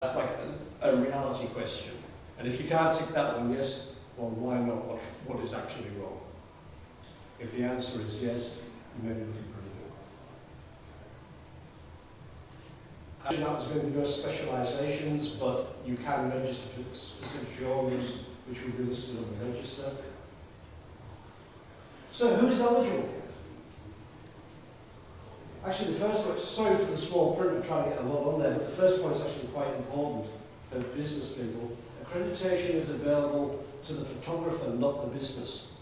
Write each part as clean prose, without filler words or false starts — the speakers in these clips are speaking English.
That's like a reality question. And if you can't tick that one, yes, well, why not? What is actually wrong? If the answer is yes, you may be looking pretty good. There's going to be no specialisations, but you can register for specific genres which will be listed on the register. So who is eligible? Actually, the first point, sorry for the small print, I'm trying to get a lot on there, but the first point is actually quite important for business people. Accreditation is available to the photographer, not the business.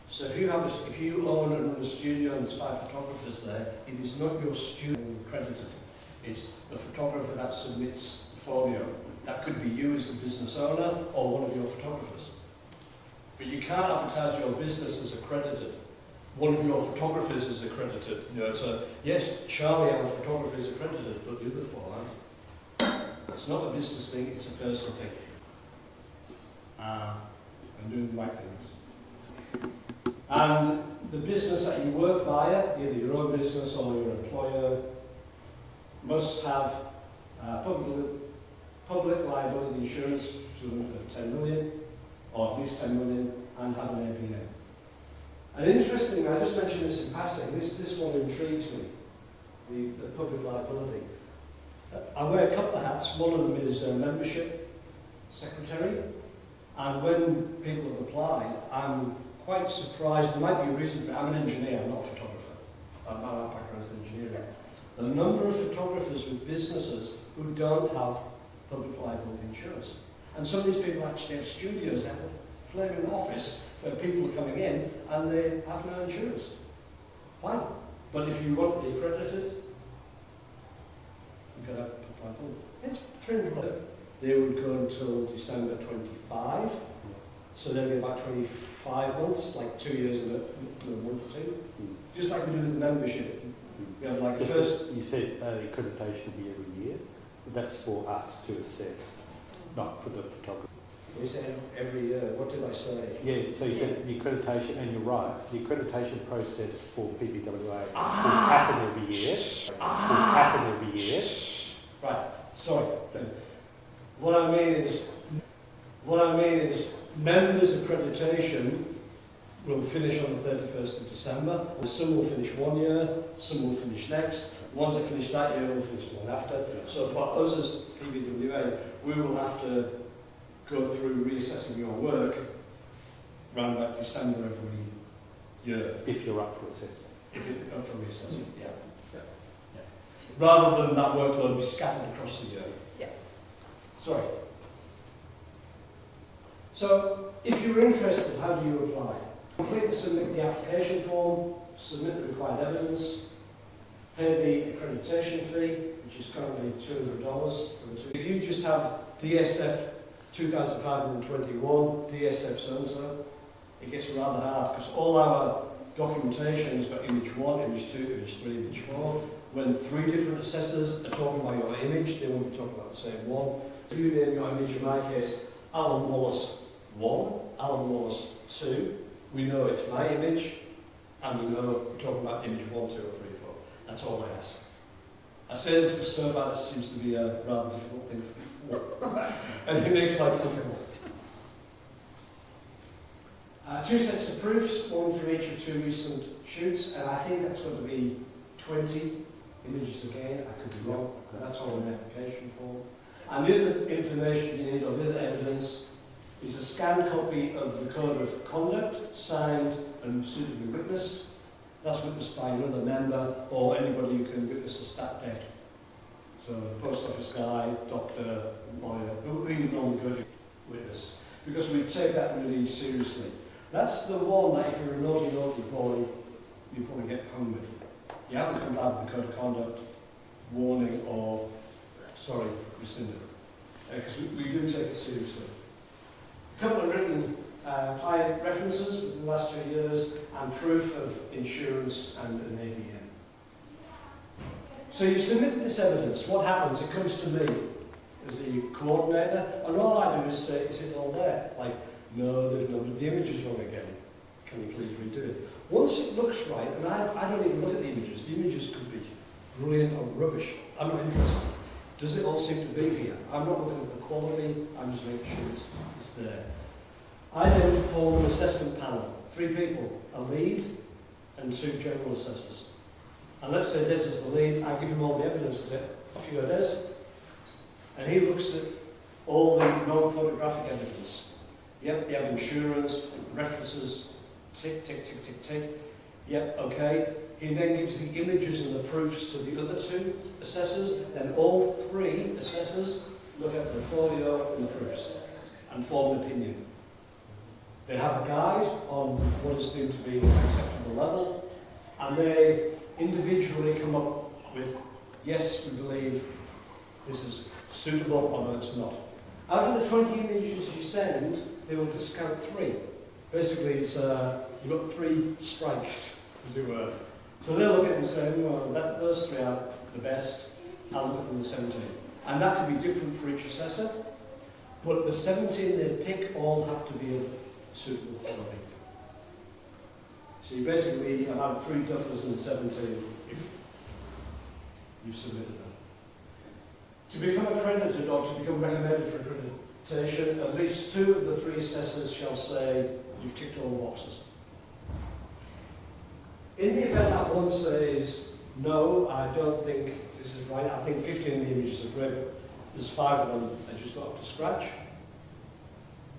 So if you own and run a studio and there's 5 photographers there, it is not your studio accredited. It's the photographer that submits the folio. That could be you as the business owner or one of your photographers. But you can't advertise your business as accredited. One of your photographers is accredited. You know, so yes, Charlie, our photographer, is accredited, but the other 4 aren't. It's not a business thing, it's a personal thing. And doing the right things. And the business that you work via, either your own business or your employer, must have public liability insurance to the limit of 10 million, or at least 10 million, and have an APA. And interestingly, I just mentioned this in passing, this one intrigues me, the public liability. I wear a couple of hats. One of them is membership secretary, and when people have applied, I'm quite surprised. There might be a reason for it. I'm an engineer, I'm not a photographer. My background is engineering. The number of photographers with businesses who don't have public liability insurance. And some of these people actually have studios, they have a flaming office where people are coming in and they have no insurance. Fine. But if you want to be accredited, you've got to have public liability. It's $300. They would go until December 25. So there'll be about 25 months, like 2 years and a month or 2. Just like we do with the membership. You have like first. You said accreditation will be every year. That's for us to assess, not for the photographer. You said every year. What did I say? Yeah, so you said the accreditation, and you're right, the accreditation process for PPWA will happen every year. Will happen every year. Right, sorry. What I mean is members accreditation will finish on the 31st of December. Some will finish 1 year, some will finish next. Once they finish that year, we'll finish the one after. So for us as PPWA, we will have to go through reassessing your work around about December every year. If you're up for assessment. If you're up for reassessment, yeah. Rather than that workload be scattered across the year. Yeah. Sorry. So, if you're interested, how do you apply? Complete and submit the application form, submit the required evidence, pay the accreditation fee, which is currently $200. If you just have DSF 2521, DSF so-and-so, it gets rather hard because all our documentation has got image 1, image 2, image 3, image 4. When 3 different assessors are talking about your image, they won't be talking about the same one. If you name your image, in my case, Alan Wallace 1, Alan Wallace 2, we know it's my image, and we know we're talking about image 1, 2, or 3, 4. That's all I ask. I say this because so far this seems to be a rather difficult thing for people. And it makes life difficult. 2 sets of proofs, 1 for each of 2 recent shoots, and I think that's going to be 20 images again. I could be wrong, but that's all in the application form. And the other information you need, or the other evidence, is a scanned copy of the Code of Conduct, signed and suitably witnessed. That's witnessed by another member or anybody who can witness a stat deck. So post office guy, doctor, lawyer, who you normally go to witness. Because we take that really seriously. That's the one that if you're a naughty boy, you probably get hung with. You haven't come down with the Code of Conduct, warning or, sorry, rescinded. Because we do take it seriously. A couple of written client references within the last 2 years and proof of insurance and an ABN. So you submitted this evidence. What happens? It comes to me as the coordinator, and all I do is say, is it all there? Like, no, there's no, the image is wrong again. Can you please redo it? Once it looks right, and I don't even look at the images could be brilliant or rubbish. I'm not interested. Does it all seem to be here? I'm not looking at the quality, I'm just making sure it's there. I then form an assessment panel, 3 people, a lead and 2 general assessors. And let's say Des is the lead, I give him all the evidence of it. Off you go, Des. And he looks at all the non-photographic evidence. Yep, you have insurance, references, tick, tick, tick, tick, tick. Yep, okay. He then gives the images and the proofs to the other 2 assessors. Then all 3 assessors look at the folio and the proofs and form an opinion. They have a guide on what is deemed to be an acceptable level, and they individually come up with, yes, we believe this is suitable, or no, it's not. Out of the 20 images you send, they will discount 3. Basically, it's, you've got 3 strikes, as it were. So they'll look at it and say, well, those 3 are the best, I'll look at the 17. And that can be different for each assessor, but the 17 they pick all have to be of suitable quality. So you basically have 3 duffers and 17 if you've submitted them. To become accredited or to become recommended for accreditation, at least 2 of the 3 assessors shall say you've ticked all the boxes. In the event that one says, no, I don't think this is right, I think 15 of the images are great, but there's 5 of them that just got up to scratch,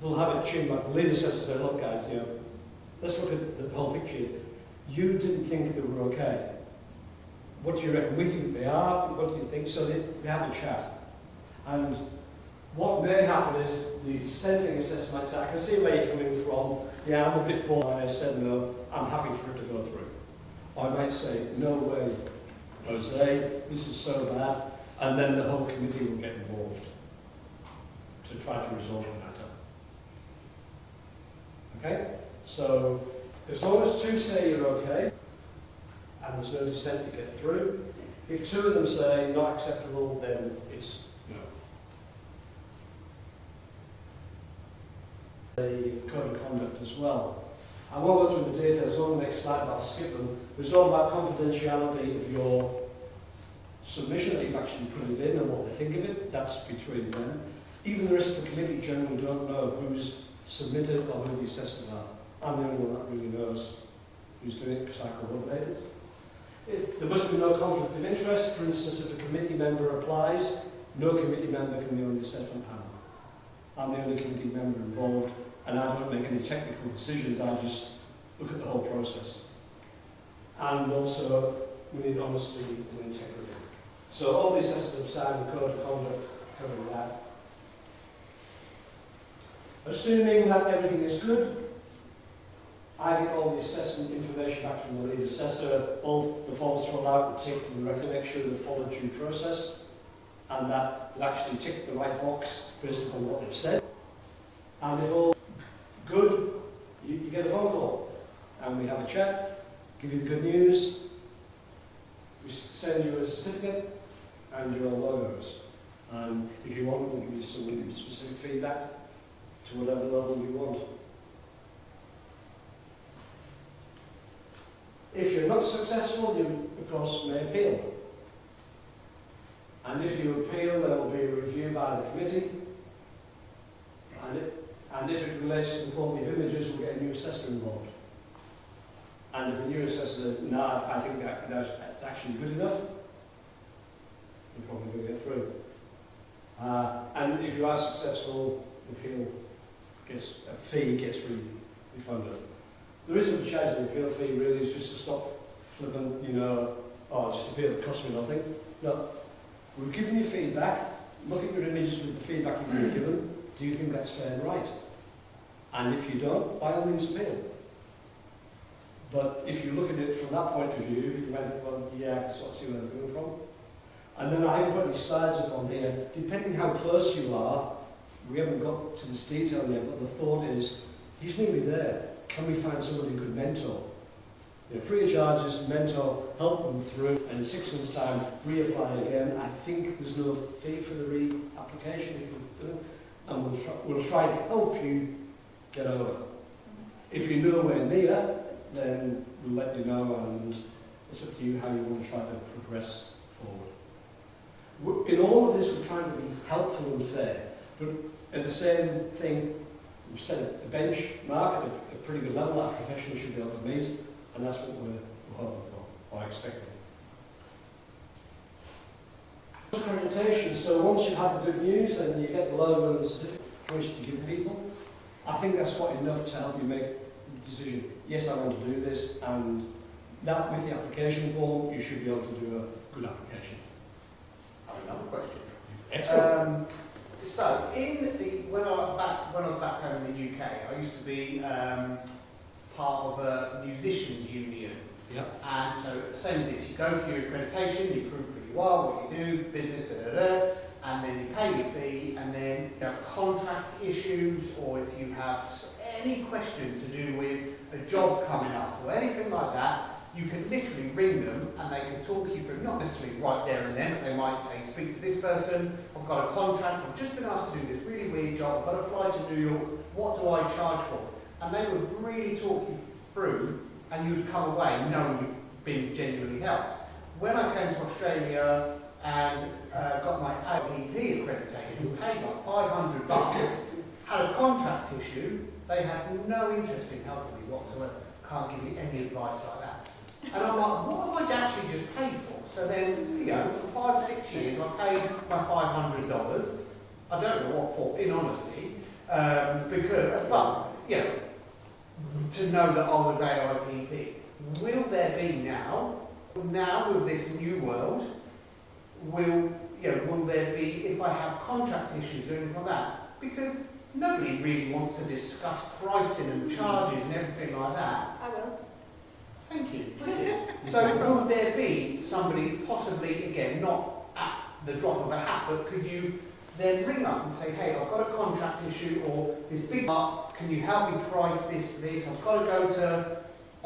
they'll have it tuned like the lead assessor say, look guys, you know, let's look at the whole picture. You didn't think they were okay. What do you reckon? We think they are. What do you think? So they have a chat. And what may happen is the dissenting assessor might say, I can see where you're coming from. Yeah, I'm a bit bored. I said no. I'm happy for it to go through. Or I might say, no way, Jose, this is so bad. And then the whole committee will get involved to try to resolve the matter. Okay? So, as long as 2 say you're okay, and there's no dissent to get through, if 2 of them say not acceptable, then it's no. The code of conduct as well. I won't go through the details on the next slide, but I'll skip them. But it's all about confidentiality of your submission, that you've actually put it in and what they think of it. That's between them. Even the rest of the committee generally don't know who's submitted or who the assessors are. I'm the only one that really knows who's doing it because I coordinate it. There must be no conflict of interest. For instance, if a committee member applies, no committee member can be on the assessment panel. I'm the only committee member involved, and I don't make any technical decisions, I just look at the whole process. And also, we need honesty and integrity. So all the assessors have signed the code of conduct covering that. Assuming that everything is good, I get all the assessment information back from the lead assessor, all the forms filled out, ticked, and make sure they follow due process, and that they actually tick the right box based upon what they've said. And if all good, you get a phone call, and we have a chat, give you the good news, we send you a certificate and your logos. And if you want, we'll give you some specific feedback to whatever level you want. If you're not successful, you, of course, may appeal. And if you appeal, there will be a review by the committee. And if it relates to the quality of images, we'll get a new assessor involved. And if the new assessor says, no, I think that's actually good enough, you're probably going to get through. And if you are successful, the appeal gets, a fee gets refunded. The reason for charging the appeal fee really is just to stop flippant, you know, oh, just appeal, it costs me nothing. No, we've given you feedback, look at your images with the feedback you've been given, do you think that's fair and right? And if you don't, by all means appeal. But if you look at it from that point of view, you might think, well, yeah, I can sort of see where they're coming from. And then I haven't put any slides up on here. Depending how close you are, we haven't got to this detail yet, but the thought is, he's nearly there. Can we find somebody who could mentor? You know, free of charges, mentor, help them through, and in 6 months' time, reapply again. I think there's no fee for the re-application if you do it, and we'll try to help you get over. If you're nowhere near, then we'll let you know, and it's up to you how you want to try to progress forward. in all of this, we're trying to be helpful and fair, but at the same thing, we've set a benchmark at a pretty good level that a professional should be able to meet, and that's what we're hoping for, or expecting. Accreditation, so once you've had the good news and you get the logo and the certificate to give people, I think that's quite enough to help you make the decision. Yes, I want to do this, and that with the application form, you should be able to do a good application. I have another question. Excellent. So, when I was back home in the UK, I used to be part of a musicians union. Yeah. And so, same as this, you go for your accreditation, you prove who you are, what you do, business, and then you pay your fee, and then you have contract issues, or if you have any question to do with a job coming up or anything like that, you can literally ring them and they can talk you through, not necessarily right there and then, but they might say, speak to this person, I've got a contract, I've just been asked to do this really weird job, I've got to fly to New York, what do I charge for? And they would really talk you through, and you would come away knowing you've been genuinely helped. When I came to Australia and got my APP accreditation, paid like $500, had a contract issue, they had no interest in helping me whatsoever. Can't give you any advice like that. And I'm like, what have I actually just paid for? So then, for 5 or 6 years, I paid my $500. I don't know what for, in honesty, to know that I was AIPP. Will there be now with this new world, will there be, if I have contract issues or anything like that? Because nobody really wants to discuss pricing and charges and everything like that. I will. Thank you. So will there be somebody, possibly, again, not at the drop of a hat, but could you then ring up and say, hey, I've got a contract issue, or this big can you help me price this for this? I've got to go to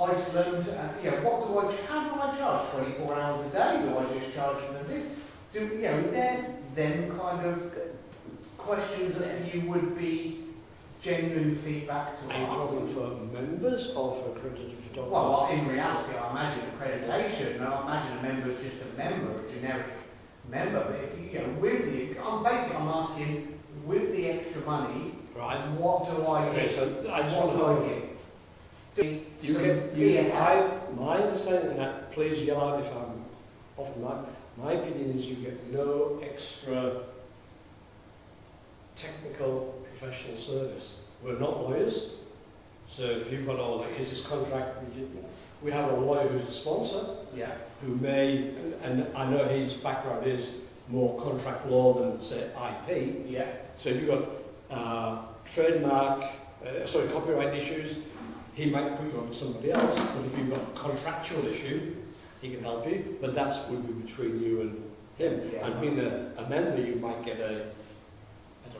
Iceland. How do I charge? 24 hours a day? Do I just charge for this? Is there then kind of questions that you would be genuine feedback to Are you ask? talking for members or for accredited photographers? Well, in reality, I imagine accreditation. I imagine a member is just a member, a generic member. But if I'm asking, with the extra money, Right. what do I get? So I just What want do I to get? my understanding, and that, please yell out if I'm off the mark, my opinion is you get no extra technical professional service. We're not lawyers, so if you've got all like, is this contract, we have a lawyer who's a sponsor, Yeah. who may, and I know his background is more contract law than, say, IP. Yeah. So if you've got copyright issues, he might put you on to somebody else, but if you've got a contractual issue, he can help you, but that would be between you and him. Yeah. And being a member, you might get a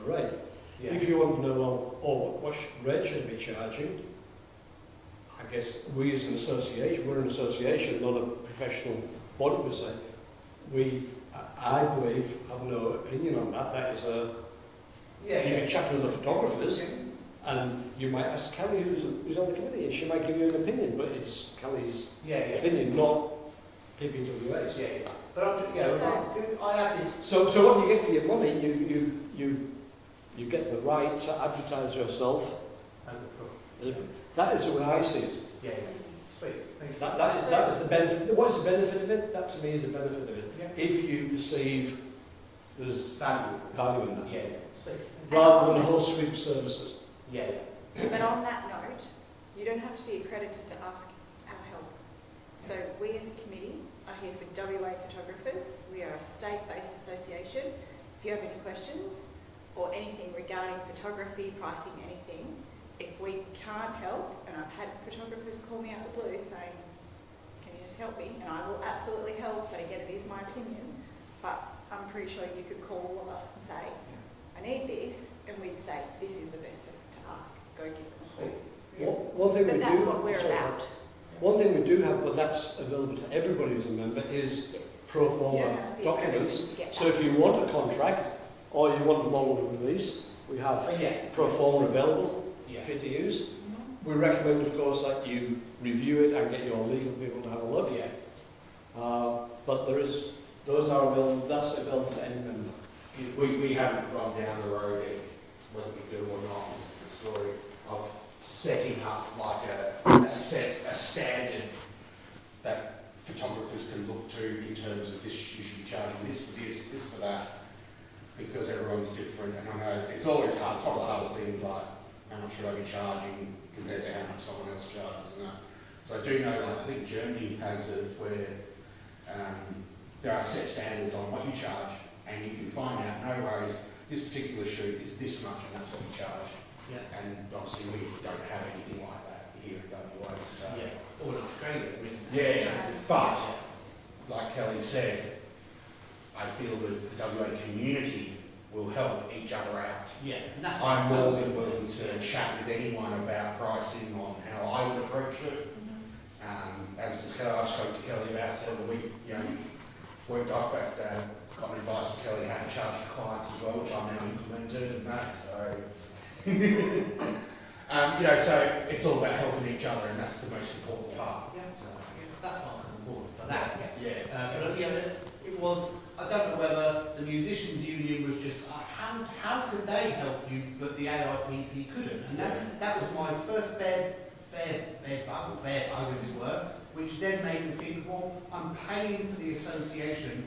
rate. Yeah. If you want to know, what rate should I be charging, I guess we as an association, we're an association, not a professional body per se, I believe, have no opinion on that. That is you can chat with the photographers, and you might ask Kelly, who's on the committee, and she might give you an opinion, but it's Kelly's opinion, not PPWA's. Yeah. But because I had this. So what do you get for your money? You get the right to advertise yourself. That is the way I see it. Yeah. Sweet. Thank you. That is the benefit. What's the benefit of it? That to me is the benefit of it. Yeah. If you perceive there's value in that, Yeah. Sweet. rather than a whole suite of services. Yeah. But on that note, you don't have to be accredited to ask our help. So we as a committee are here for WA photographers. We are a state-based association. If you have any questions or anything regarding photography, pricing, anything, if we can't help, and I've had photographers call me out of the blue saying, can you just help me? And I will absolutely help, but again, it is my opinion. But I'm pretty sure you could call all of us and say, I need this, and we'd say, this is the best person to ask. Go give them a call. One thing But we that's do. what we're about. One thing we do have, but that's available to everybody who's a member, is Yes. pro You don't forma have to be documents. accredited to get So that. if you want a contract or you want a model release, we have Yes. pro forma available Yeah. for you to use. Mhm. We recommend, of course, that you review it and get your legal people to have a look. Yeah. But there is those are available, that's available to any member. We haven't gone down the road yet, whether we do or not, it's a story of setting up like a standard that photographers can look to in terms of this, you should be charging this for this, this for that, because everyone's different, and I know it's always hard, it's one of the hardest things, like, how much should I be charging compared to how much someone else charges, and that. So I do know, like, I think Germany has it where there are set standards on what you charge, and you can find out, no worries, this particular shoot is this much, and that's what we charge. Yeah. And obviously we don't have anything like that here in WA, so. Yeah. Or in Australia, isn't it? Yeah, but, like Kelly said, I feel that the WA community will help each other out. Yeah. And that's I'm more than willing to chat with anyone about pricing on how I would approach it. As does Kelly, I've spoken to Kelly about it, and we've, worked off, but got advice from Kelly how to charge for clients as well, which I'm now implemented and that, so. So it's all about helping each other, and that's the most important part. Yeah, So, that's what I'm important for that. yeah. But it was, I don't know whether the musicians union was just, how could they help you, but the AIPP couldn't? And that was my first bear bug, as it were, which then made me think, well, I'm paying for the association,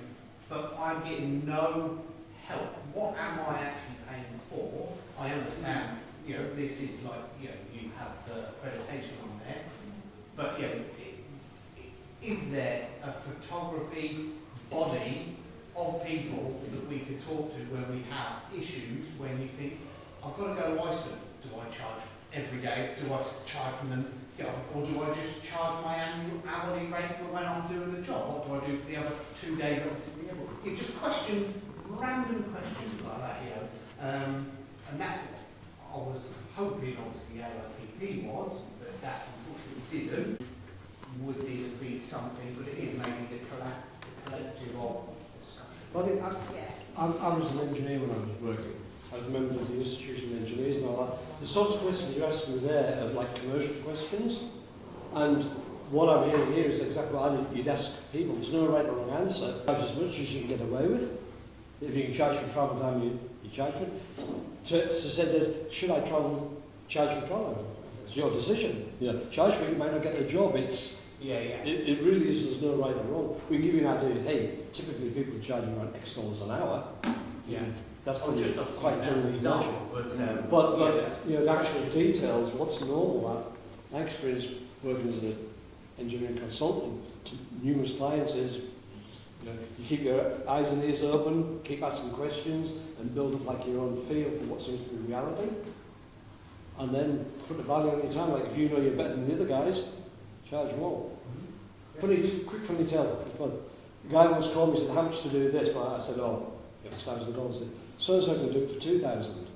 but I'm getting no help. What am I actually paying for? I understand, this is like, you have the accreditation on there, but, is there a photography body of people that we could talk to when we have issues, when you think, I've got to go to Iceland, do I charge every day? Do I charge from them? Or do I just charge my annual hourly rate for when I'm doing the job? What do I do for the other 2 days I'm sitting there? It's just questions, random questions like that, and that's what I was hoping, obviously, AIPP was, but that unfortunately didn't. Would this be something, but it is maybe the collective of discussion. Well, I was an engineer when I was working. I was a member of the Institution of Engineers and all that. The sorts of questions you asked me there are like commercial questions. And what I'm hearing here is exactly what you'd ask people. There's no right or wrong answer. Charge as much as you can get away with. If you can charge for travel time, you charge for it. So said there's, should I charge for travel? It's your decision. Charge for it, you might not get the job. It really is, there's no right or wrong. We give you an idea, hey, typically people charge around X dollars an hour. Yeah. That's I was probably just quite generally example, mentioned. but The actual details, what's normal, my experience working as an engineering consultant to numerous clients is, you keep your eyes and ears open, keep asking questions, and build up like your own feel for what seems to be reality. And then put the value on your time. Like if you know you're better than the other guys, charge more. Quick funny tale. The guy once called me and said, how much to do this? But I said, $6,000. So-and-so can do it for 2,000.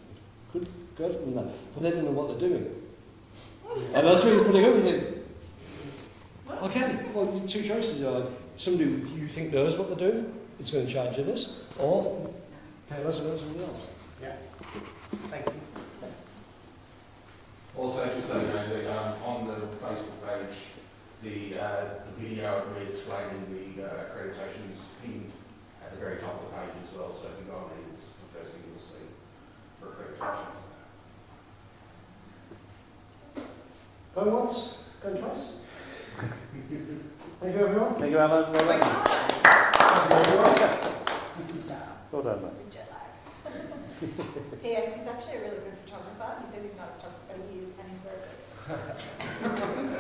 Good than that. But they don't know what they're doing. And that's really pretty good. They say, okay, well, two choices are somebody you think knows what they're doing, it's going to charge you this, or pay less and go to somebody else. Yeah. Thank you. Also, just so you know, that, on the Facebook page, the video of me explaining the accreditations pinned at the very top of the page as well, so if you go on there, it's the first thing you'll see for accreditations. Going once, going twice. Thank you, everyone. Thank you, Alan. Well done. Well done, mate. P.S. He's actually a really good photographer. He says he's not a photographer, he is, and he's very good.